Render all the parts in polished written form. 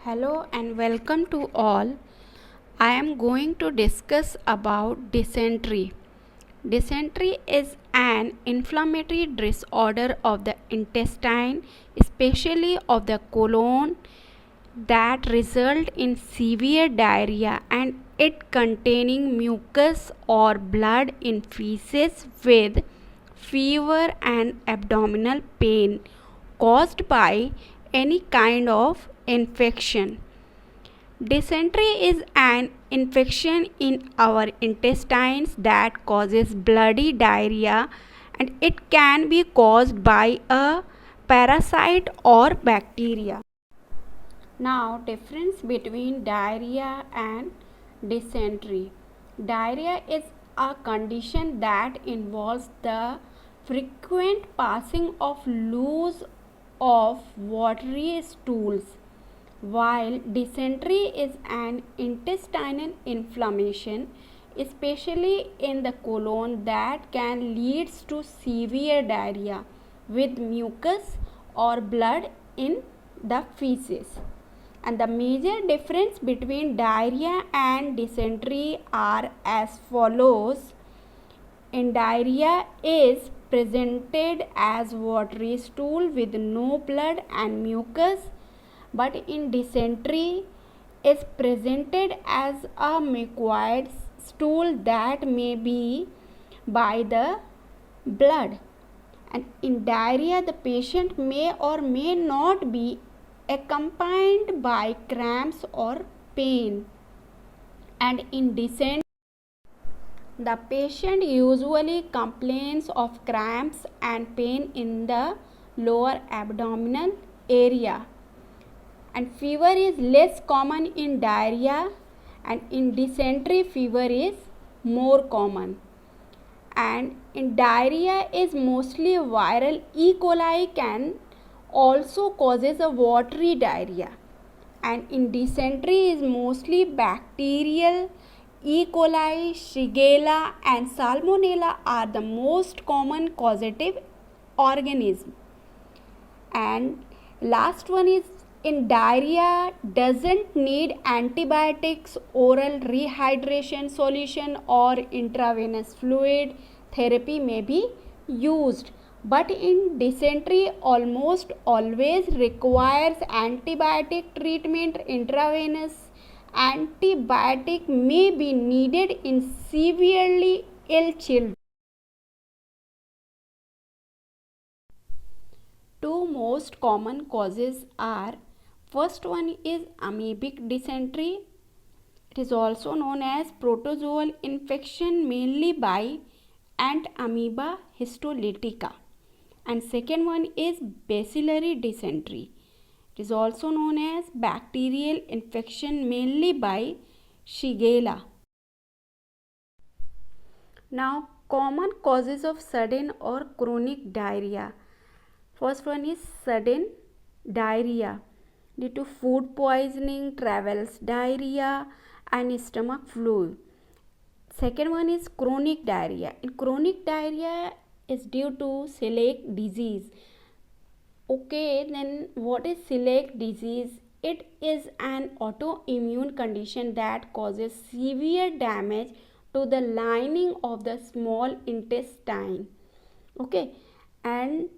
Hello and welcome to all. I am going to discuss about dysentery. Dysentery is an inflammatory disorder of the intestine, especially of the colon, that result in severe diarrhea and it containing mucus or blood in feces with fever and abdominal pain caused by any kind of infection. Dysentery is an infection in our intestines that causes bloody diarrhea and it can be caused by a parasite or bacteria. Now, difference between diarrhea and dysentery. Diarrhea is a condition that involves the frequent passing of loose of watery stools, while dysentery is an intestinal inflammation, especially in the colon, that can lead to severe diarrhea with mucus or blood in the feces. And the major difference between diarrhea and dysentery are as follows. In diarrhea is presented as watery stool with no blood and mucus, but in dysentery is presented as a mucoid stool that may be by the blood. And in diarrhea the patient may or may not be accompanied by cramps or pain, and in dysentery the patient usually complains of cramps and pain in the lower abdominal area, and fever is less common in diarrhea, and in dysentery fever is more common. And in diarrhea is mostly viral. E. coli can also causes a watery diarrhea, and in dysentery is mostly bacterial. E. coli, Shigella and Salmonella are the most common causative organism. And last one is, in diarrhea doesn't need antibiotics, oral rehydration solution or intravenous fluid therapy may be used, but in dysentery almost always requires antibiotic treatment. Intravenous antibiotic may be needed in severely ill children. Two most common causes are, first one is amoebic dysentery. It is also known as protozoal infection, mainly by ant amoeba histolytica. And second one is bacillary dysentery. It is also known as bacterial infection, mainly by Shigella. Now, common causes of sudden or chronic diarrhea. First one is sudden diarrhea due to food poisoning, travels diarrhea and stomach flu. Second one is chronic diarrhea. In chronic diarrhea is due to celiac disease. Okay, then what is celiac disease? It is an autoimmune condition that causes severe damage to the lining of the small intestine. Okay, and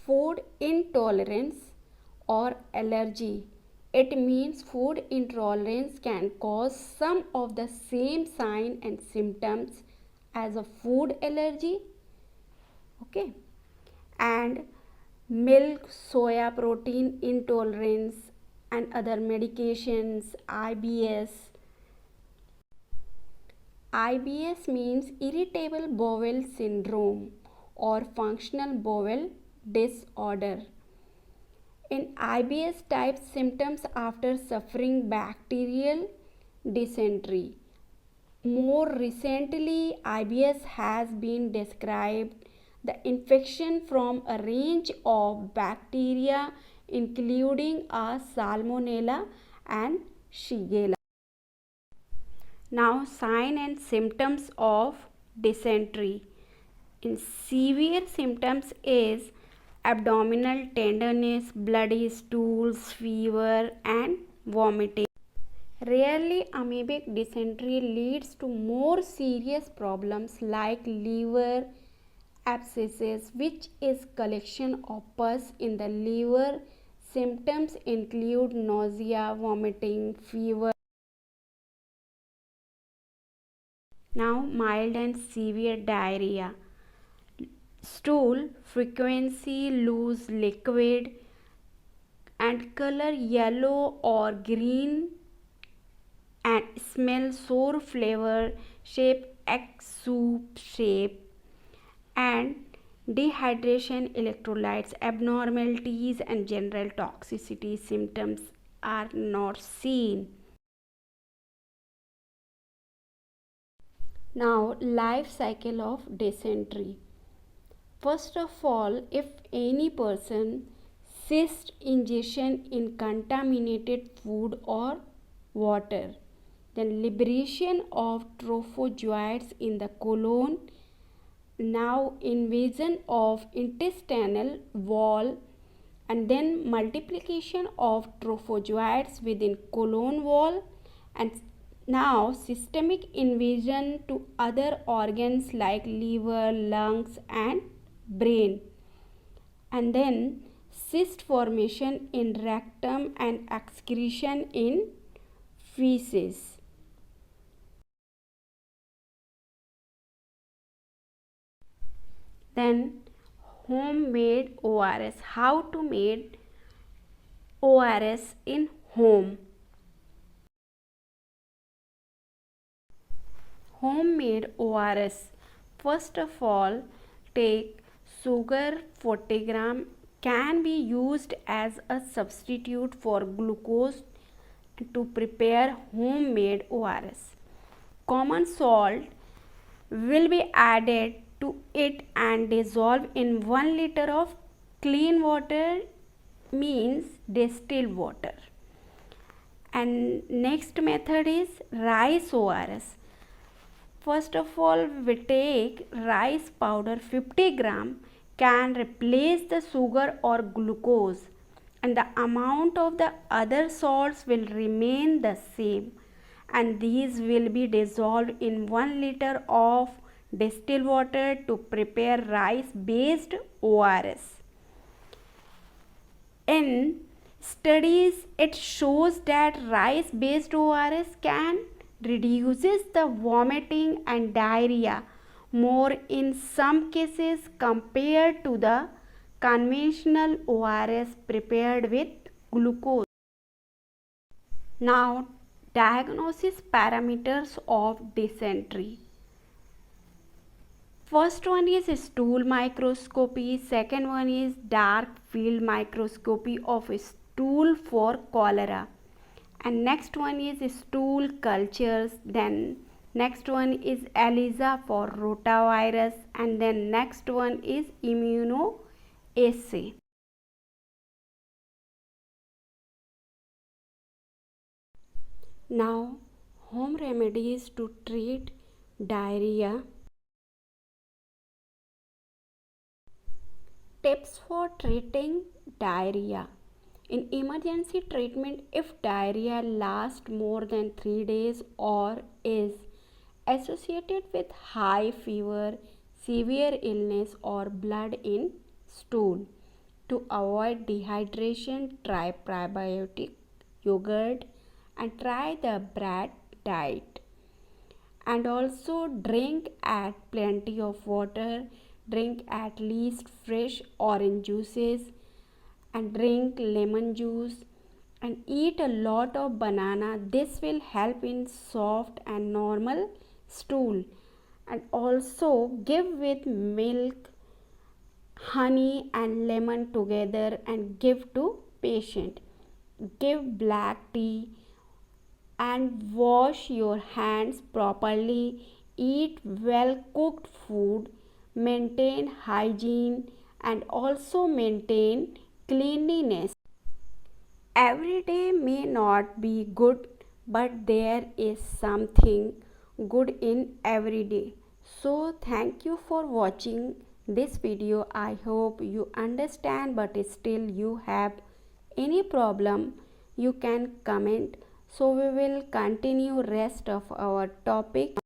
food intolerance or allergy. It means food intolerance can cause some of the same sign and symptoms as a food allergy. Okay, and milk, soya protein intolerance and other medications. IBS means irritable bowel syndrome or functional bowel disorder. In IBS type symptoms after suffering bacterial dysentery. More recently, IBS has been described the infection from a range of bacteria including a Salmonella and Shigella. Now, sign and symptoms of dysentery. In severe symptoms is abdominal tenderness, bloody stools, fever, and vomiting. Rarely, amoebic dysentery leads to more serious problems like liver abscesses, which is collection of pus in the liver. Symptoms include nausea, vomiting, fever. Now, mild and severe diarrhea. Stool frequency, loose liquid and color yellow or green and smell sour flavor, shape egg soup shape, and dehydration, electrolytes abnormalities, and general toxicity symptoms are not seen. Now, life cycle of dysentery. First of all, if any person cyst ingestion in contaminated food or water, then liberation of trophozoites in the colon, now invasion of intestinal wall, and then multiplication of trophozoites within colon wall, and now systemic invasion to other organs like liver, lungs, and brain, and then cyst formation in rectum and excretion in feces. Then homemade ORS. How to make ORS in home? Homemade ORS. First of all, take sugar 40 gram, can be used as a substitute for glucose to prepare homemade ORS. Common salt will be added to it and dissolve in 1 liter of clean water, means distilled water. And next method is rice ORS. First of all, we take rice powder 50 gram, can replace the sugar or glucose, and the amount of the other salts will remain the same, and these will be dissolved in 1 liter of distilled water to prepare rice based ORS. In studies, it shows that rice based ORS can reduces the vomiting and diarrhea more in some cases compared to the conventional ORS prepared with glucose. Now, diagnosis parameters of dysentery. First one is stool microscopy, second one is dark field microscopy of stool for cholera, and next one is stool cultures, then next one is ELISA for rotavirus, and then next one is immunoassay. Now, home remedies to treat diarrhea. Tips for treating diarrhea. In emergency treatment, if diarrhea lasts more than 3 days or is associated with high fever, severe illness, or blood in stool, to avoid dehydration, try prebiotic yogurt and try the bread diet. And also drink at plenty of water, drink at least fresh orange juices, and drink lemon juice, and eat a lot of banana. This will help in soft and normal stool. And also give with milk, honey and lemon together and give to patient. Give black tea and wash your hands properly. Eat well cooked food, maintain hygiene, and also maintain cleanliness. Every day may not be good, but there is something good in every day. So, thank you for watching this video. I hope you understand, but still you have any problem, you can comment. So we will continue rest of our topic.